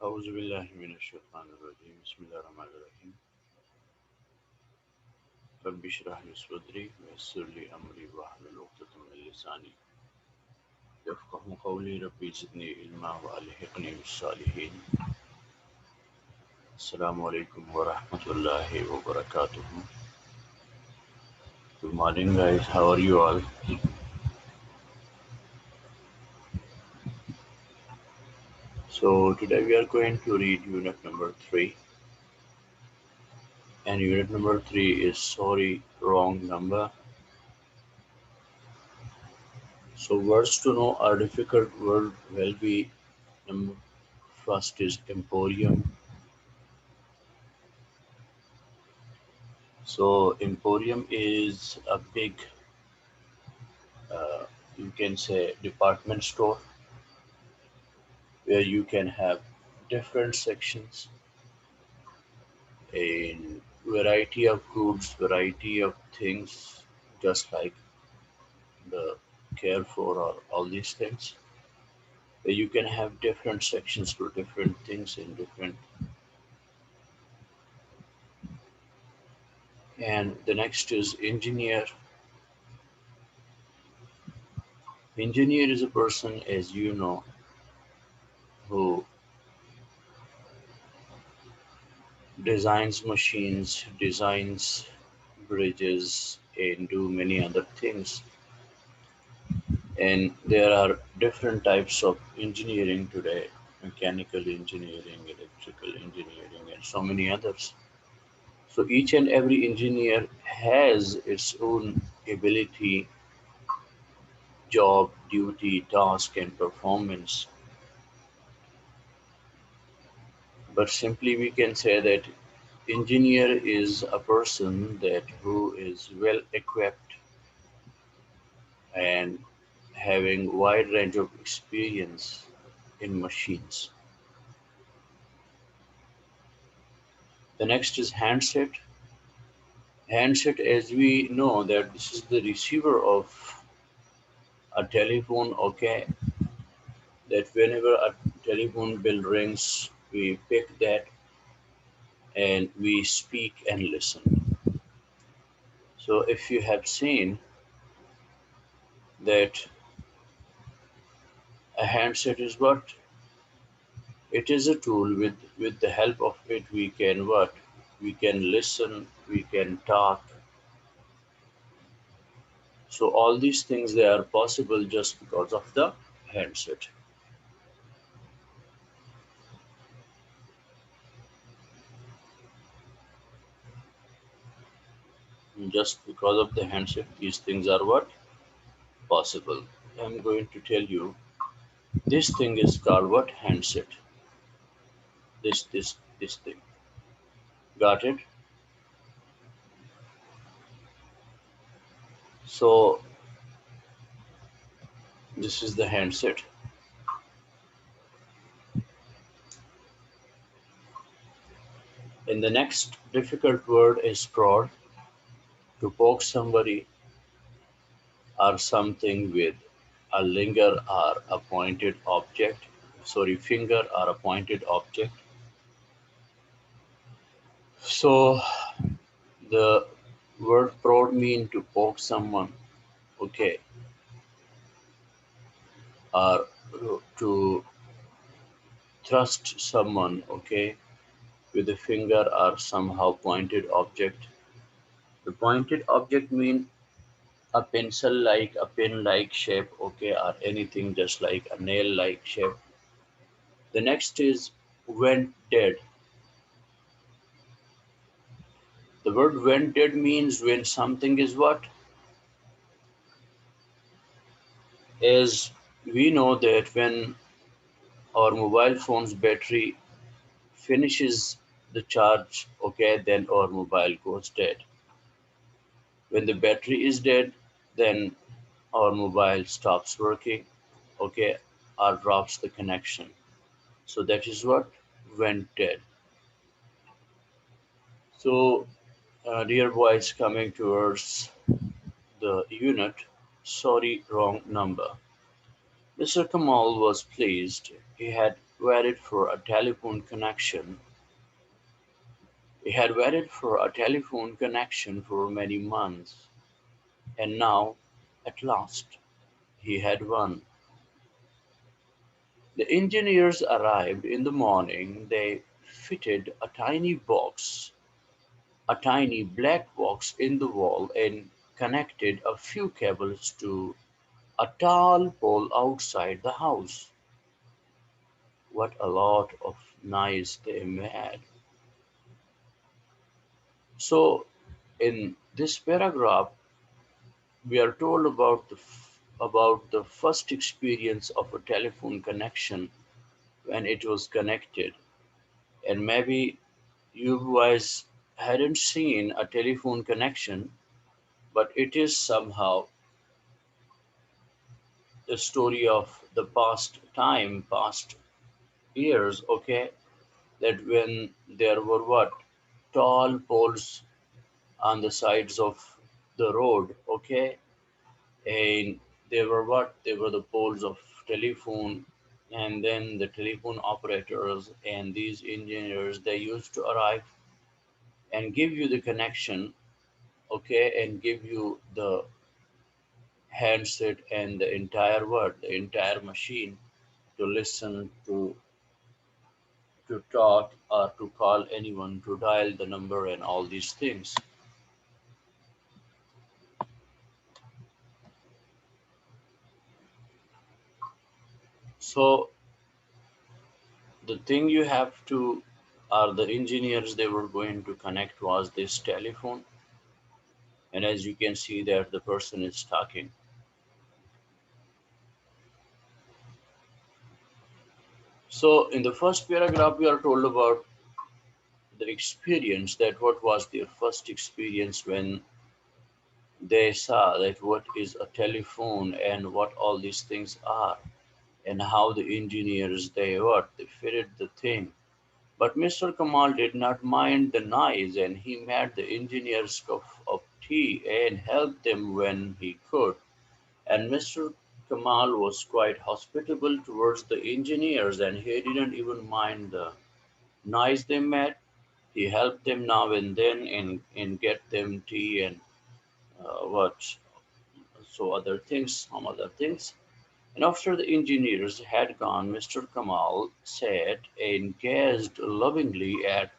أعوذ بالله من الشيطان الرجيم بسم الله الرحمن الرحيم رب اشرح لي صدري ويسر لي أمري واحلل عقدة من لساني يفقهوا قولي ربي زدني علما وألحقني بالصالحين السلام عليكم ورحمة الله وبركاته. Good morning guys, how are you all? So today we are going to read unit number 3, and unit number 3 is sorry wrong number. So words to know are difficult word will be first is emporium. So emporium is a big, uh, you can say, department store where you can have different sections in variety of goods, variety of things, just like the Carrefour or all these things. Where you can have different sections for different things in different. And the next is engineer. Engineer is a person, as you know, who designs machines, designs bridges, and do many other things. And there are different types of engineering today: mechanical engineering, electrical engineering, and so many others. So each and every engineer has its own ability, job, duty, task, and performance. But simply we can say that engineer is a person that who is well equipped and having wide range of experience in machines. The next is handset. Handset, as we know, that this is the receiver of a telephone. Okay, that whenever a telephone bell rings, we pick that and we speak and listen. So if you have seen that a handset is what? It is a tool with the help of it we can what? We can listen, we can talk. So all these things they are possible just because of the handset. Just because of the handset, these things are what? Possible. I'm going to tell you this thing is called what? Handset. This thing. Got it? So this is the handset. And the next difficult word is prod. To poke somebody or something with a finger or a pointed object. Sorry, finger or a pointed object. So the word prod mean to poke someone, okay, or to thrust someone, okay, with a finger or somehow pointed object. The pointed object mean a pencil like, a pen like shape, okay, or anything just like a nail like shape. The next is went dead. The word went dead means when something is what? As we know that when our mobile phone's battery finishes the charge, okay, then our mobile goes dead. When the battery is dead, then our mobile stops working, okay, or drops the connection. So that is what went dead. So, dear boys, coming towards the unit, sorry, wrong number. Mr. Kamal was pleased. He had waited for a telephone connection. He had waited for a telephone connection for many months, and now, at last, he had one. The engineers arrived in the morning. They fitted a tiny black box in the wall and connected a few cables to a tall pole outside the house. What a lot of noise they made. So, in this paragraph, we are told about the first experience of a telephone connection when it was connected. And maybe you guys hadn't seen a telephone connection, but it is somehow the story of the past years, okay? That when there were what? Tall poles on the sides of the road, okay? And they were what? They were the poles of telephone, and then the telephone operators and these engineers, they used to arrive and give you the connection, okay, and give you the handset and the entire word, the entire machine to listen to talk or to call anyone, to dial the number and all these things. So the thing you have to, or the engineers they were going to connect was this telephone, and as you can see that the person is talking. So in the first paragraph we are told about the experience, that what was their first experience when they saw that what is a telephone and what all these things are, and how the engineers they fitted the thing. But Mr. Kamal did not mind the noise, and he made the engineers cup of tea and helped them when he could. And Mr. Kamal was quite hospitable towards the engineers, and he didn't even mind the noise they made. He helped them now and then and get them tea and what so other things, some other things. And after the engineers had gone, Mr. Kamal sat and gazed lovingly at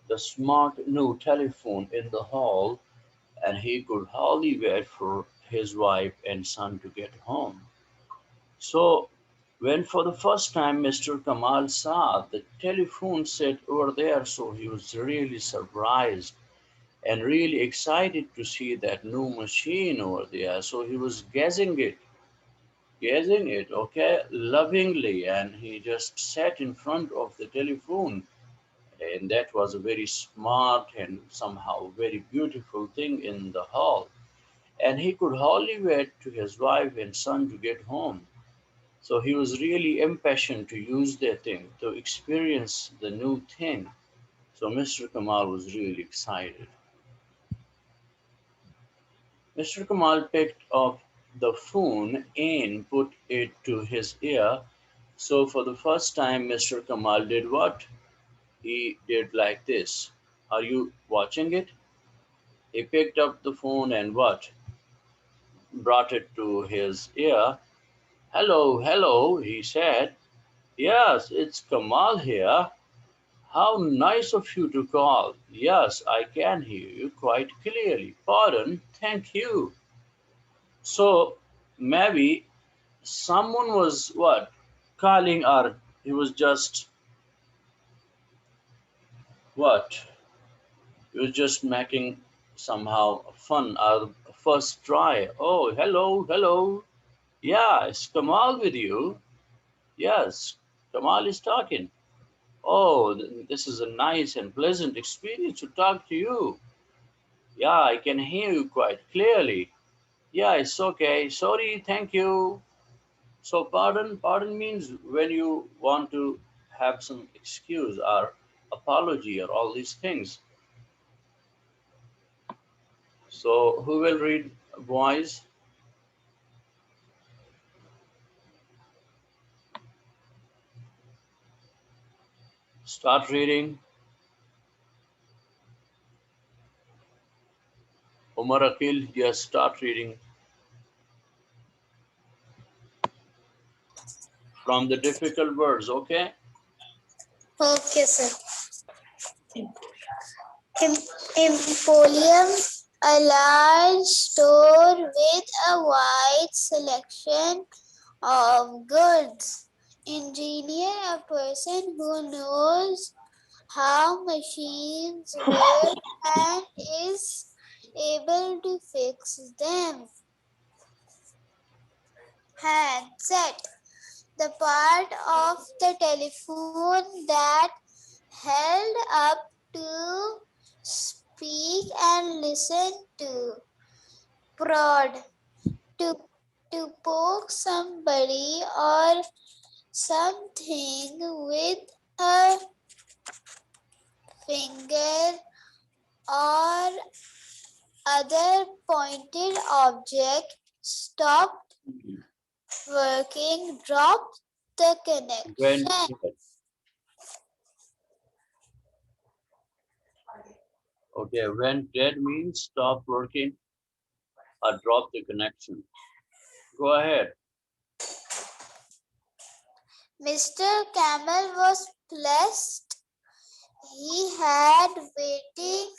the smart new telephone in the hall, and he could hardly wait for his wife and son to get home. So, when for the first time Mr. Kamal saw the telephone set over there, so he was really surprised and really excited to see that new machine over there. So he was gazing it, okay, lovingly, and he just sat in front of the telephone, and that was a very smart and somehow very beautiful thing in the hall. And he could hardly wait to his wife and son to get home. So he was really impatient to use their thing, to experience the new thing. So Mr. Kamal was really excited. Mr. Kamal picked up the phone and put it to his ear. So for the first time, Mr. Kamal did what? He did like this. Are you watching it? He picked up the phone and what? Brought it to his ear. Hello, hello, he said. Yes, it's Kamal here. How nice of you to call. Yes, I can hear you quite clearly. Pardon, thank you. So maybe someone was what? Calling, or he was just what? He was just making somehow fun our first try. Oh, hello, hello. Yeah, it's Kamal with you. Yes, Kamal is talking. Oh, this is a nice and pleasant experience to talk to you. Yeah, I can hear you quite clearly. Yeah, it's okay. Sorry, thank you. So, pardon means when you want to have some excuse or apology or all these things. So, who will read, boys? Start reading. Omar Akil, yes, start reading from the difficult words, okay? Okay, sir. Emporium, a large store with a wide selection of goods. Engineer, a person who knows how machines work and is able to fix them. Handset, the part of the telephone that held up to speak and listen to. Prod, to, to poke somebody or something with a finger or other pointed object. Stop working, drop the When connection. okay, when dead means stop working or drop the connection. Go ahead. Mr. Camel was blessed. He had waiting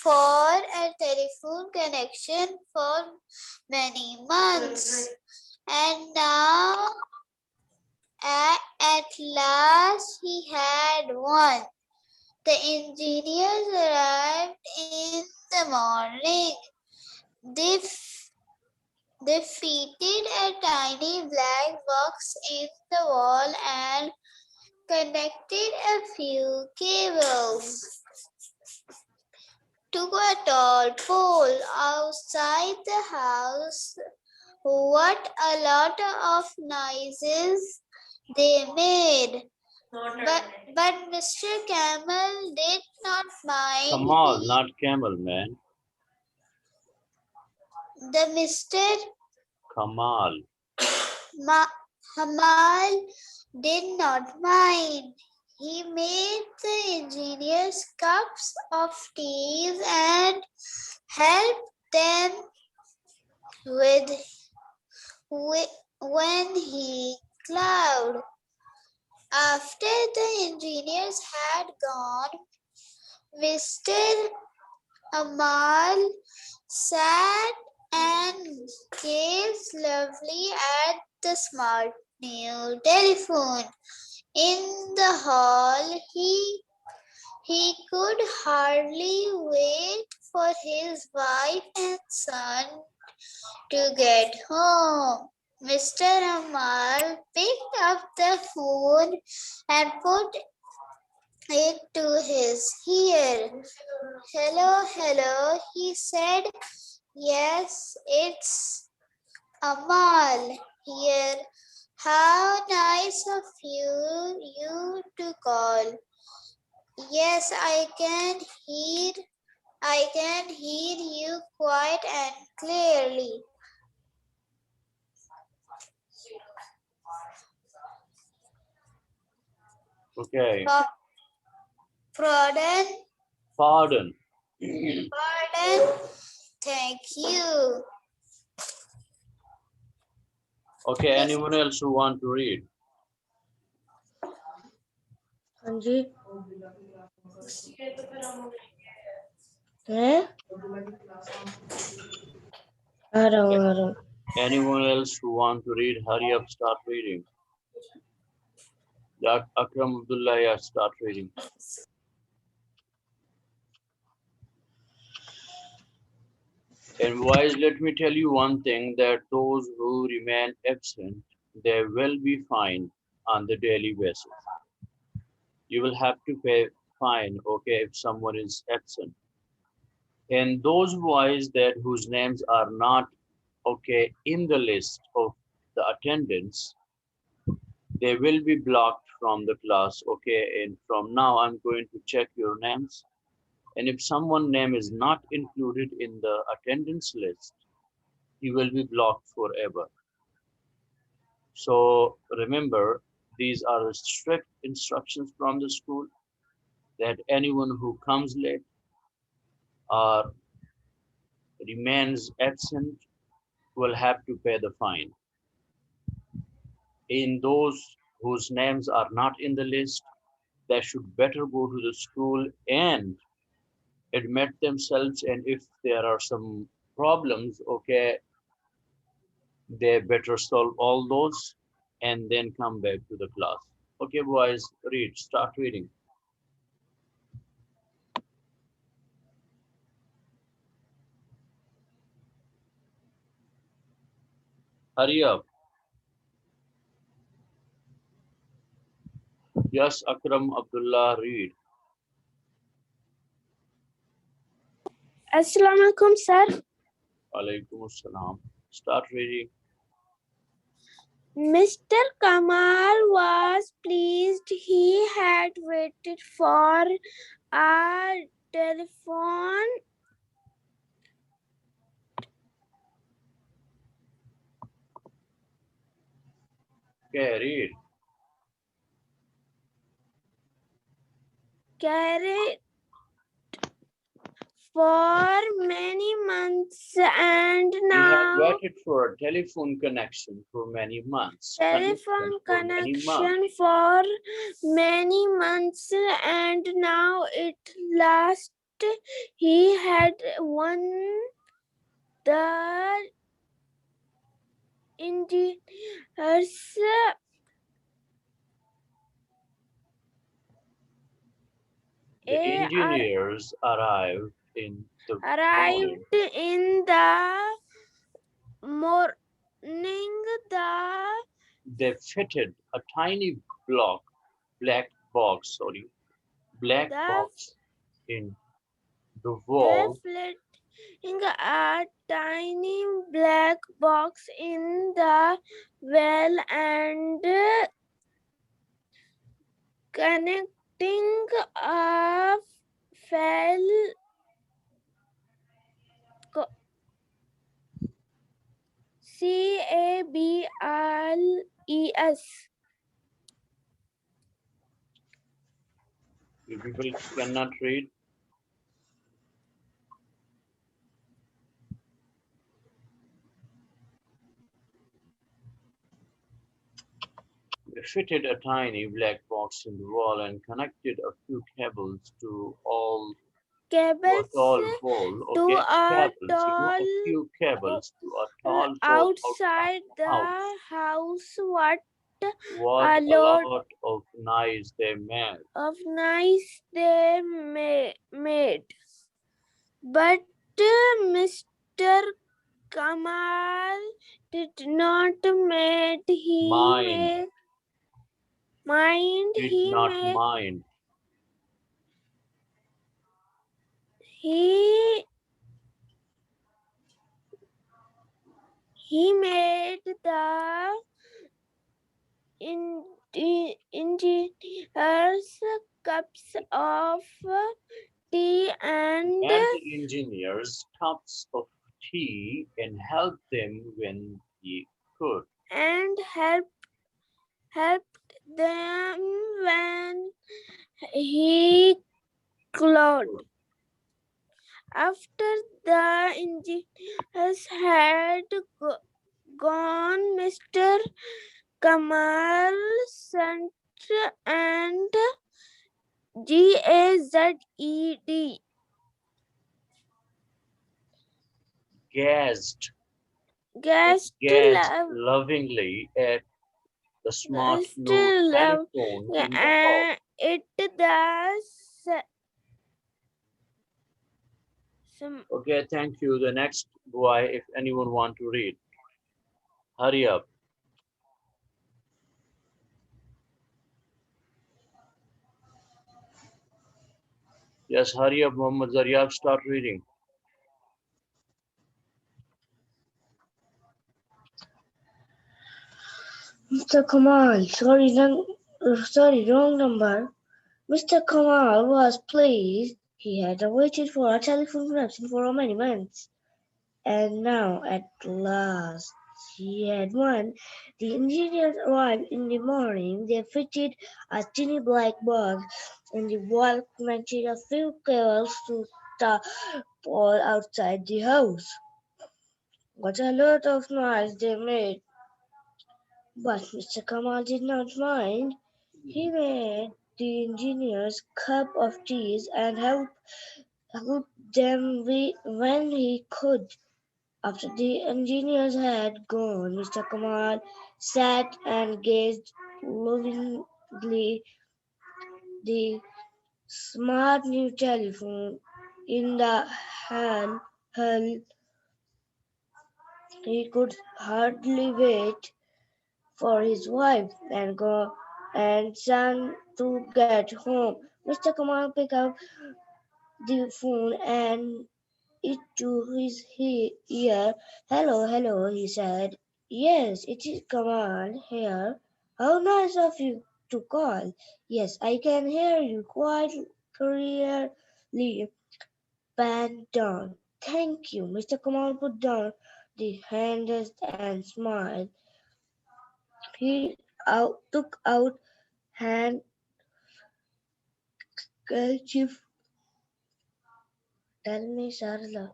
for a telephone connection for many months, and now at last he had one. The engineers arrived in the morning. They, they fitted a tiny black box in the wall and connected a few cables to a tall pole outside the house. What a lot of noises they made. But Mr. Camel did not mind. Kamal, not camel, man. The Mr. Kamal. Hamal did not mind. He made the engineers cups of tea and helped them with when he cloud. After the engineers had gone, Mr. Amal sat and gazed lovely at the smart new telephone. In the hall, he could hardly wait for his wife and son to get home. Mr. Amal picked up the phone and put it to his ear. Hello, hello, he said. Yes, it's Amal here. How nice of you to call. Yes, I can hear you quite and clearly. Okay. Pardon? Pardon. Pardon? Thank you. Okay, anyone else who want to read? हाँ जी हैं आ रहा हूँ Anyone else who want to read? Hurry up, start reading. Akram Abdullah, yeah, start reading. And boys, let me tell you one thing, that those who remain absent, they will be fined on the daily basis. You will have to pay fine, okay, if someone is absent. And those boys that whose names are not okay in the list of the attendance, they will be blocked from the class, okay. And from now I'm going to check your names, and if someone's name is not included in the attendance list, he will be blocked forever. So remember, these are the strict instructions from the school. that anyone who comes late or remains absent will have to pay the fine. In those whose names are not in the list, they should better go to the school and admit themselves. And if there are some problems, okay, they better solve all those and then come back to the class. Okay, boys, read, start reading. Hurry up. Yes, Akram Abdullah, read. Assalamu alaikum, sir. Alaikum assalam. Start reading. Mr. Kamal was pleased. He had waited for a telephone. Okay, read. Carried for many months, and He had now waited for a telephone connection for many months. telephone For many months. connection for many months, and now at last he had won. The engineers The engineers arrived in the morning. arrived in the morning. They fitted a tiny black box in the wall. They fitting a tiny black box in the well and connecting a fell CABLES. You people cannot read. They fitted a tiny black box in the wall and connected a few cables to a tall pole. To Okay, a cables. tall A few cables to a tall pole outside the house. What What a a lot lot of noise they made. of noise they made. But Mr. Kamal did not mind. Did not mind. He made the engineers cups of tea and the engineers cups of tea and helped them when he could. and helped them when he could. After the engineers had gone, Mr. Kamal sent and GAZED Gazed lovingly at the smart new telephone in the hall. Okay, thank you. The next boy, if anyone want to read. Hurry up. Yes, hurry up, Muhammad Zaryab, start reading. Mr. Kamal, sorry, wrong number. Mr. Kamal was pleased. He had waited for a telephone connection for many months, and now at last he had one. The engineers arrived in the morning. They fitted a tiny black box in the wall, connected a few cables to the pole outside the house. What a lot of noise they made! But Mr. Kamal did not mind. He made the engineers cup of tea and helped them when he could. After the engineers had gone, Mr. Kamal sat and gazed lovingly the smart new telephone in the hall. He could hardly wait for his wife and son to get home. Mr. Kamal picked up the phone and it to his ear. Hello, hello, he said. Yes, it is Kamal here. How nice of you to call. Yes, I can hear you quite clearly. Pan down. Thank you. Mr. Kamal put down the handles and smiled. Took out handkerchief. Tell me, Sarla.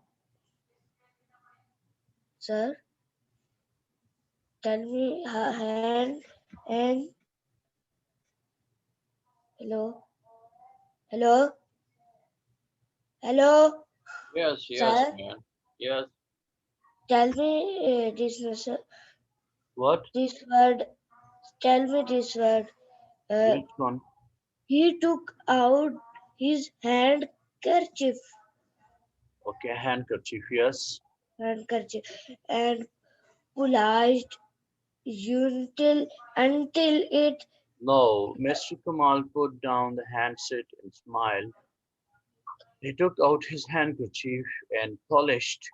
Sir, tell me her and hello, hello, hello, Yes, yes, sir. man. Yes. Tell me What? this word. Tell me this word. Uh, Which one? he took out his Okay, handkerchief. Yes. handkerchief, and polished until it No. Mr. Kamal put down the handset and smiled. He took out his handkerchief and polished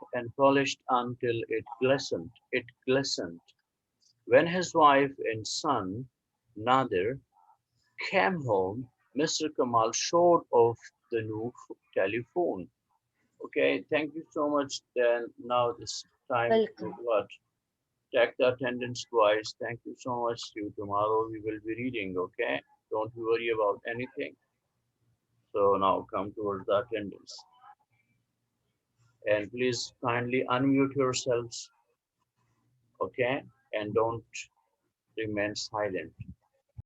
until it glistened. It glistened. When his wife and son, Nadir, came home, Mr. Kamal showed off the new telephone. Okay, thank you so much. Then now it's time to welcome. what? Check the attendance twice. Thank you so much. See you tomorrow. We will be reading. Okay, don't worry about anything. So now come towards the attendance, and please kindly unmute yourselves. Okay, and don't remain silent.